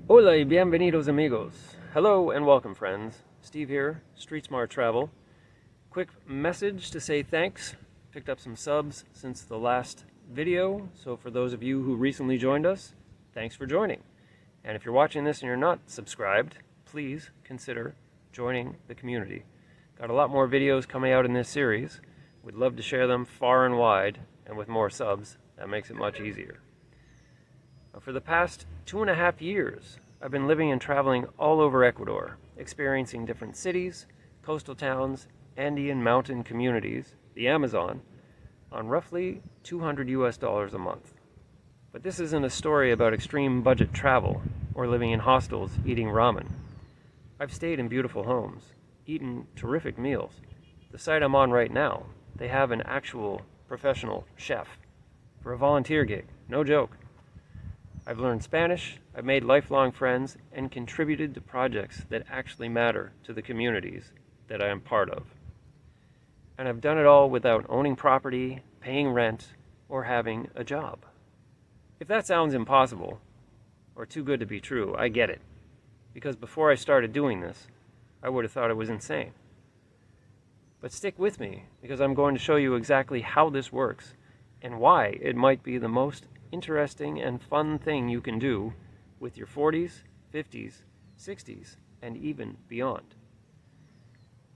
Hola y bienvenidos amigos. Hello and welcome friends. Steve here, Street Smart Travel. Quick message to say thanks. Picked up some subs since the last video, so for those of you who recently joined us, thanks for joining. And if you're watching this and you're not subscribed, please consider joining the community. Got a lot more videos coming out in this series. We'd love to share them far and wide, and with more subs, that makes it much easier. For the past 2.5 years, I've been living and traveling all over Ecuador, experiencing different cities, coastal towns, Andean mountain communities, the Amazon, on roughly $200 a month. But this isn't a story about extreme budget travel or living in hostels eating ramen. I've stayed in beautiful homes, eaten terrific meals. The site I'm on right now, they have an actual professional chef for a volunteer gig, no joke. I've learned Spanish, I've made lifelong friends, and contributed to projects that actually matter to the communities that I am part of. And I've done it all without owning property, paying rent, or having a job. If that sounds impossible, or too good to be true, I get it. Because before I started doing this, I would have thought it was insane. But stick with me, because I'm going to show you exactly how this works, and why it might be the most interesting and fun thing you can do with your 40s, 50s, 60s, and even beyond.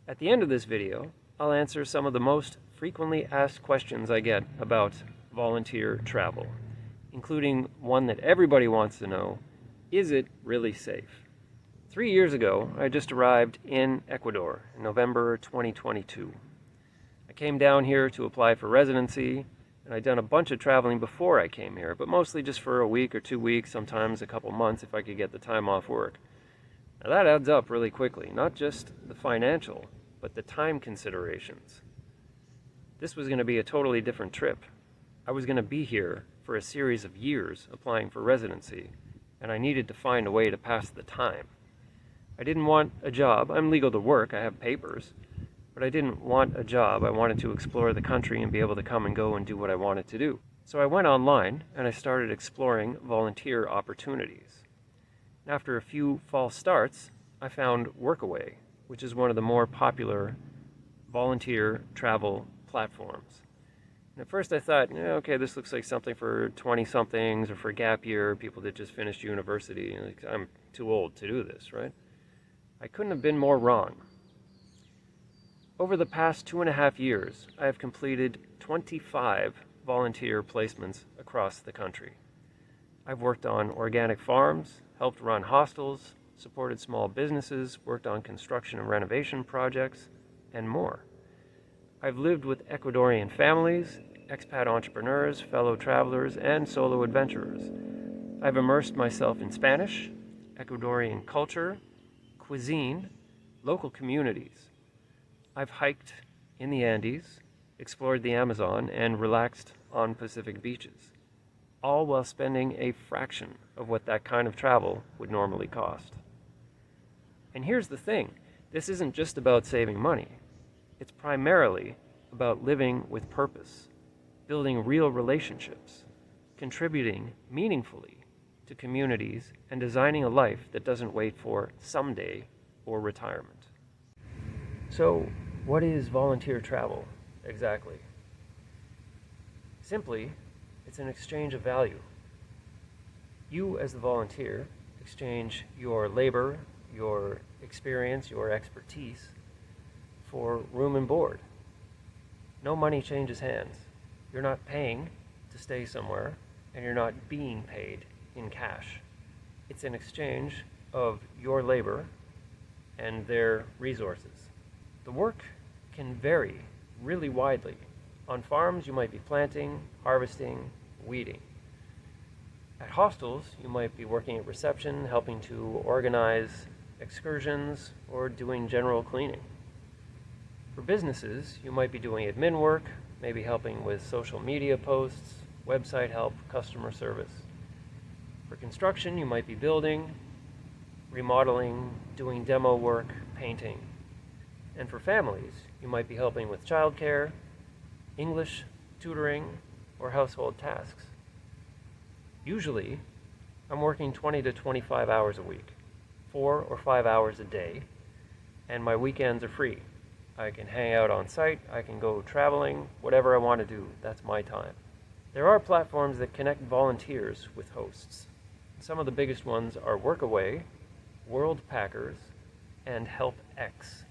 At the end of this video, I'll answer some of the most frequently asked questions I get about volunteer travel, including one that everybody wants to know: is it really safe? 3 years ago, I just arrived in Ecuador in November 2022. I came down here to apply for residency, and I'd done a bunch of traveling before I came here, but mostly just for a week or 2 weeks, sometimes a couple months if I could get the time off work. Now that adds up really quickly, not just the financial, but the time considerations. This was going to be a totally different trip. I was going to be here for a series of years applying for residency, and I needed to find a way to pass the time. I didn't want a job. I'm legal to work, I have papers. But I didn't want a job. I wanted to explore the country and be able to come and go and do what I wanted to do. So I went online and I started exploring volunteer opportunities. And after a few false starts, I found Workaway, which is one of the more popular volunteer travel platforms. And at first I thought, okay, this looks like something for 20-somethings or for gap year, people that just finished university. I'm too old to do this, right? I couldn't have been more wrong. Over the past 2.5 years, I have completed 25 volunteer placements across the country. I've worked on organic farms, helped run hostels, supported small businesses, worked on construction and renovation projects, and more. I've lived with Ecuadorian families, expat entrepreneurs, fellow travelers, and solo adventurers. I've immersed myself in Spanish, Ecuadorian culture, cuisine, local communities. I've hiked in the Andes, explored the Amazon, and relaxed on Pacific beaches, all while spending a fraction of what that kind of travel would normally cost. And here's the thing, this isn't just about saving money. It's primarily about living with purpose, building real relationships, contributing meaningfully to communities, and designing a life that doesn't wait for someday or retirement. So, what is volunteer travel exactly? Simply, it's an exchange of value. You, as the volunteer, exchange your labor, your experience, your expertise for room and board. No money changes hands. You're not paying to stay somewhere, and you're not being paid in cash. It's an exchange of your labor and their resources. The work can vary really widely. On farms, you might be planting, harvesting, weeding. At hostels, you might be working at reception, helping to organize excursions, or doing general cleaning. For businesses, you might be doing admin work, maybe helping with social media posts, website help, customer service. For construction, you might be building, remodeling, doing demo work, painting. And for families, you might be helping with childcare, English tutoring, or household tasks. Usually, I'm working 20 to 25 hours a week, 4 or 5 hours a day, and my weekends are free. I can hang out on site, I can go traveling, whatever I want to do, that's my time. There are platforms that connect volunteers with hosts. Some of the biggest ones are Workaway, World Packers, and HelpX.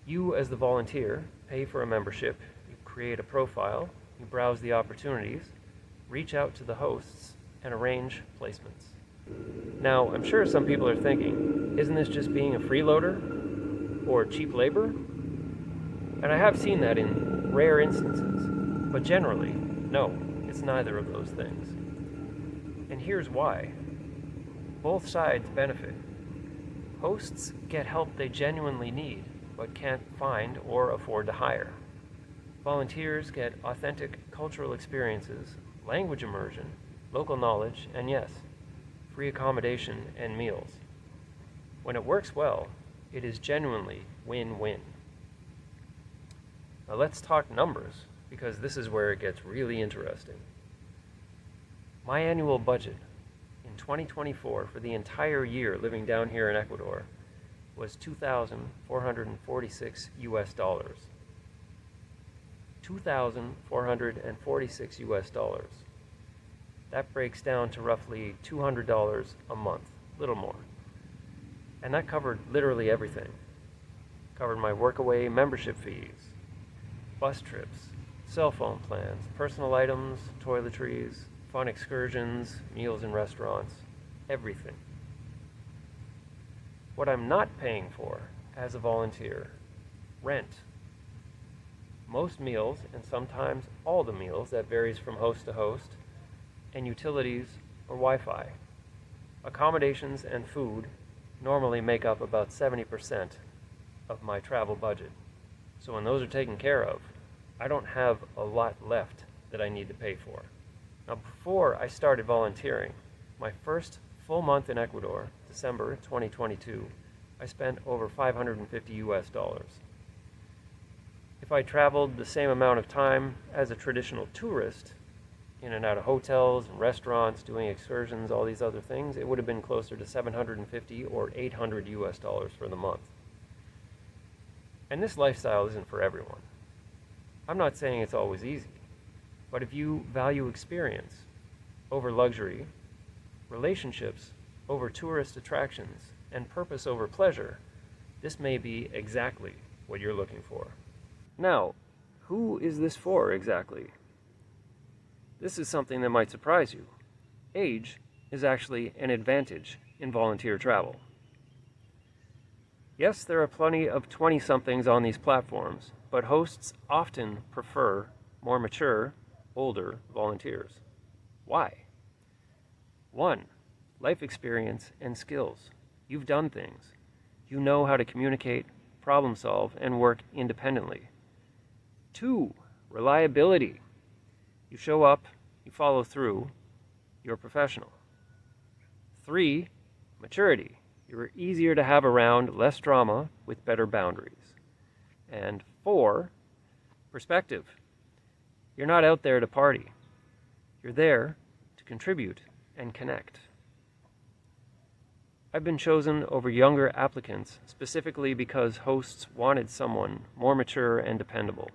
You, as the volunteer, pay for a membership, you create a profile, you browse the opportunities, reach out to the hosts, and arrange placements. Now, I'm sure some people are thinking, isn't this just being a freeloader or cheap labor? And I have seen that in rare instances, but generally, no, it's neither of those things. And here's why. Both sides benefit. Hosts get help they genuinely need, but can't find or afford to hire. Volunteers get authentic cultural experiences, language immersion, local knowledge, and yes, free accommodation and meals. When it works well, it is genuinely win-win. Now let's talk numbers, because this is where it gets really interesting. My annual budget in 2024 for the entire year living down here in Ecuador was $2,446 US dollars. $2,446 US dollars. That breaks down to roughly $200 a month, little more. And that covered literally everything. Covered my Workaway membership fees, bus trips, cell phone plans, personal items, toiletries, fun excursions, meals in restaurants, everything. What I'm not paying for as a volunteer, rent. Most meals, and sometimes all the meals, that varies from host to host, and utilities or Wi-Fi. Accommodations and food normally make up about 70% of my travel budget. So when those are taken care of, I don't have a lot left that I need to pay for. Now, before I started volunteering, my first full month in Ecuador, December 2022, I spent over $550 US dollars. If I traveled the same amount of time as a traditional tourist, in and out of hotels and restaurants, doing excursions, all these other things, it would have been closer to 750 or 800 US dollars for the month. And this lifestyle isn't for everyone. I'm not saying it's always easy, but if you value experience over luxury, relationships over tourist attractions, and purpose over pleasure, this may be exactly what you're looking for. Now, who is this for exactly? This is something that might surprise you. Age is actually an advantage in volunteer travel. Yes, there are plenty of 20-somethings on these platforms, but hosts often prefer more mature, older volunteers. Why? 1. Life experience and skills. You've done things. You know how to communicate, problem solve, and work independently. 2. Reliability. You show up, you follow through, you're professional. 3. Maturity. You're easier to have around, less drama, with better boundaries. And 4. Perspective. You're not out there to party. You're there to contribute and connect. I've been chosen over younger applicants specifically because hosts wanted someone more mature and dependable.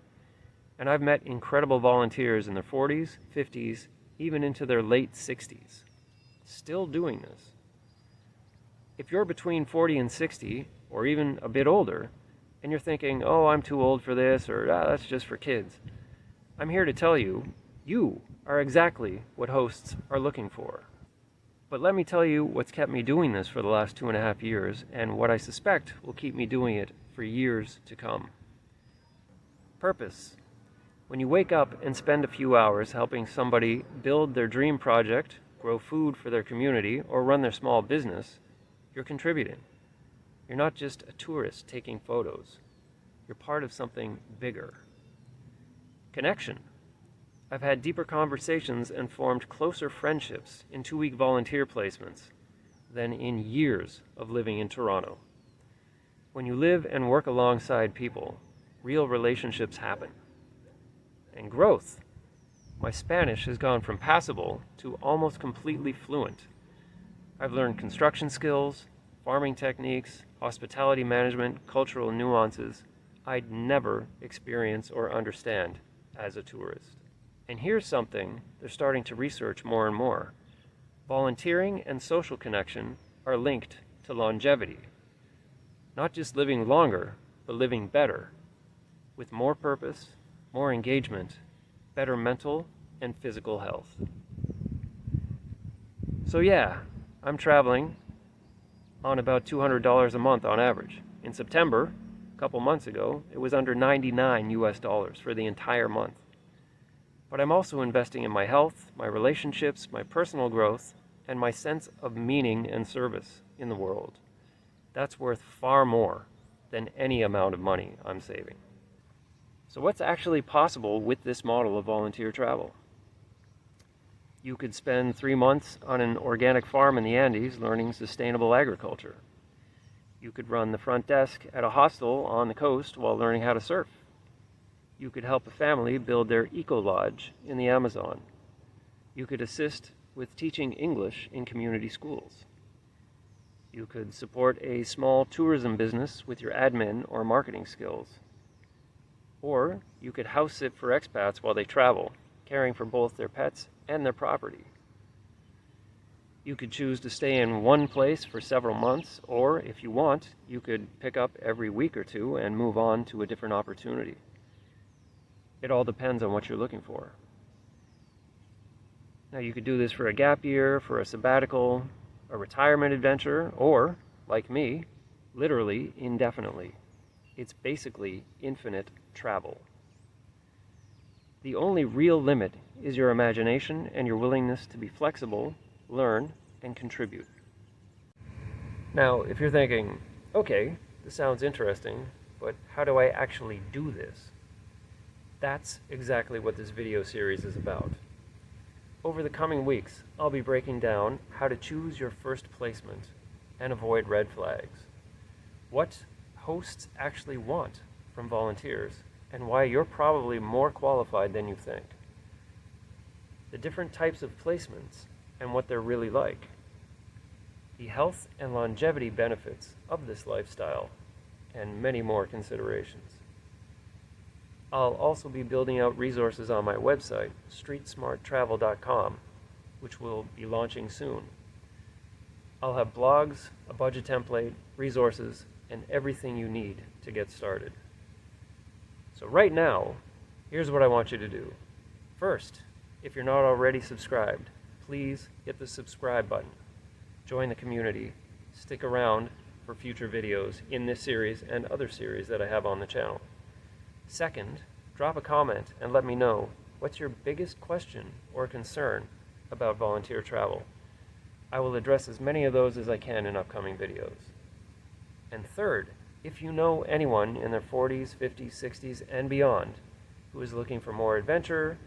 And I've met incredible volunteers in their 40s, 50s, even into their late 60s, still doing this. If you're between 40 and 60, or even a bit older, and you're thinking, oh, I'm too old for this, or that's just for kids, I'm here to tell you, you are exactly what hosts are looking for. But let me tell you what's kept me doing this for the last 2.5 years, and what I suspect will keep me doing it for years to come. Purpose. When you wake up and spend a few hours helping somebody build their dream project, grow food for their community, or run their small business, you're contributing. You're not just a tourist taking photos. You're part of something bigger. Connection. I've had deeper conversations and formed closer friendships in 2-week volunteer placements than in years of living in Toronto. When you live and work alongside people, real relationships happen. And growth. My Spanish has gone from passable to almost completely fluent. I've learned construction skills, farming techniques, hospitality management, cultural nuances I'd never experience or understand as a tourist. And here's something they're starting to research more and more. Volunteering and social connection are linked to longevity. Not just living longer, but living better, with more purpose, more engagement, better mental and physical health. So yeah, I'm traveling on about $200 a month on average. In September, a couple months ago, it was under $99 US for the entire month. But I'm also investing in my health, my relationships, my personal growth, and my sense of meaning and service in the world. That's worth far more than any amount of money I'm saving. So what's actually possible with this model of volunteer travel? You could spend 3 months on an organic farm in the Andes learning sustainable agriculture. You could run the front desk at a hostel on the coast while learning how to surf. You could help a family build their eco-lodge in the Amazon. You could assist with teaching English in community schools. You could support a small tourism business with your admin or marketing skills. Or you could house sit for expats while they travel, caring for both their pets and their property. You could choose to stay in one place for several months, or if you want, you could pick up every week or two and move on to a different opportunity. It all depends on what you're looking for. Now you could do this for a gap year, for a sabbatical, a retirement adventure, or, like me, literally indefinitely. It's basically infinite travel. The only real limit is your imagination and your willingness to be flexible, learn, and contribute. Now, if you're thinking, okay, this sounds interesting, but how do I actually do this? That's exactly what this video series is about. Over the coming weeks, I'll be breaking down how to choose your first placement and avoid red flags, what hosts actually want from volunteers, and why you're probably more qualified than you think, the different types of placements and what they're really like, the health and longevity benefits of this lifestyle, and many more considerations. I'll also be building out resources on my website, streetsmarttravel.com, which will be launching soon. I'll have blogs, a budget template, resources, and everything you need to get started. So right now, here's what I want you to do. First, if you're not already subscribed, please hit the subscribe button. Join the community. Stick around for future videos in this series and other series that I have on the channel. Second, drop a comment and let me know what's your biggest question or concern about volunteer travel. I will address as many of those as I can in upcoming videos. And third, if you know anyone in their 40s, 50s, 60s, and beyond who is looking for more adventure,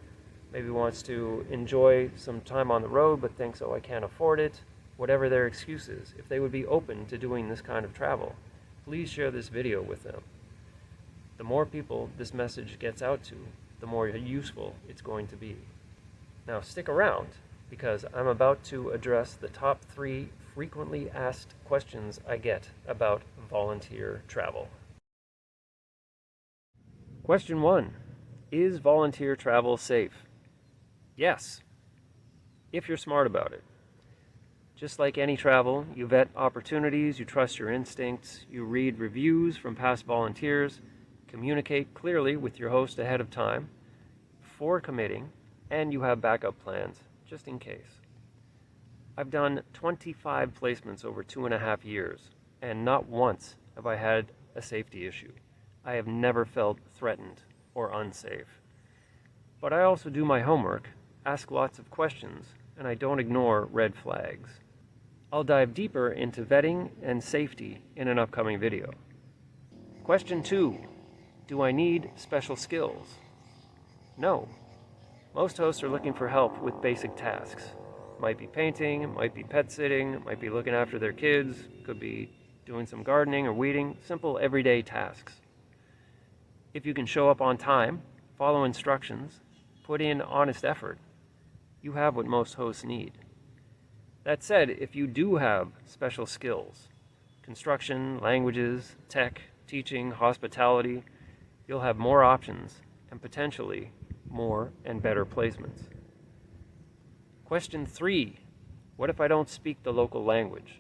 maybe wants to enjoy some time on the road but thinks, oh, I can't afford it, whatever their excuse is, if they would be open to doing this kind of travel, please share this video with them. The more people this message gets out to, the more useful it's going to be. Now stick around, because I'm about to address the top 3 frequently asked questions I get about volunteer travel. Question 1. Is volunteer travel safe? Yes, if you're smart about it. Just like any travel, you vet opportunities, you trust your instincts, you read reviews from past volunteers, communicate clearly with your host ahead of time before committing, and you have backup plans just in case. I've done 25 placements over 2.5 years, and not once have I had a safety issue. I have never felt threatened or unsafe. But I also do my homework, ask lots of questions, and I don't ignore red flags. I'll dive deeper into vetting and safety in an upcoming video. Question 2. Do I need special skills? No. Most hosts are looking for help with basic tasks. Might be painting, might be pet sitting, might be looking after their kids, could be doing some gardening or weeding, simple everyday tasks. If you can show up on time, follow instructions, put in honest effort, you have what most hosts need. That said, if you do have special skills, construction, languages, tech, teaching, hospitality, you'll have more options and potentially more and better placements. Question 3. What if I don't speak the local language?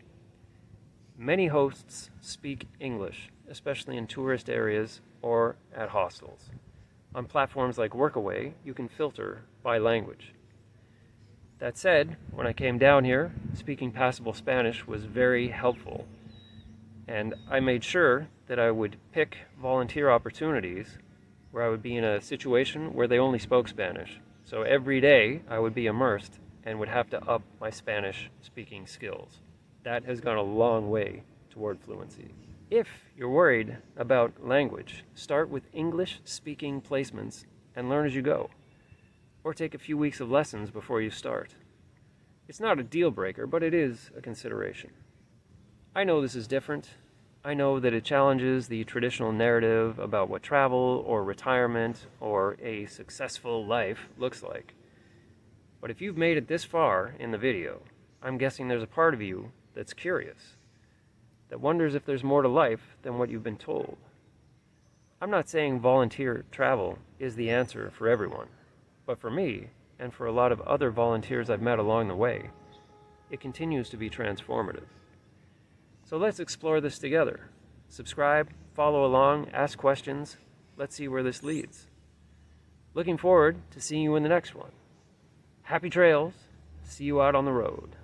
Many hosts speak English, especially in tourist areas or at hostels. On platforms like Workaway, you can filter by language. That said, when I came down here, speaking passable Spanish was very helpful, and I made sure that I would pick volunteer opportunities where I would be in a situation where they only spoke Spanish. So every day I would be immersed and would have to up my Spanish speaking skills. That has gone a long way toward fluency. If you're worried about language, start with English speaking placements and learn as you go. Or take a few weeks of lessons before you start. It's not a deal breaker, but it is a consideration. I know this is different. I know that it challenges the traditional narrative about what travel or retirement or a successful life looks like. But if you've made it this far in the video, I'm guessing there's a part of you that's curious, that wonders if there's more to life than what you've been told. I'm not saying volunteer travel is the answer for everyone, but for me, and for a lot of other volunteers I've met along the way, it continues to be transformative. So let's explore this together. Subscribe, follow along, ask questions. Let's see where this leads. Looking forward to seeing you in the next one. Happy trails. See you out on the road.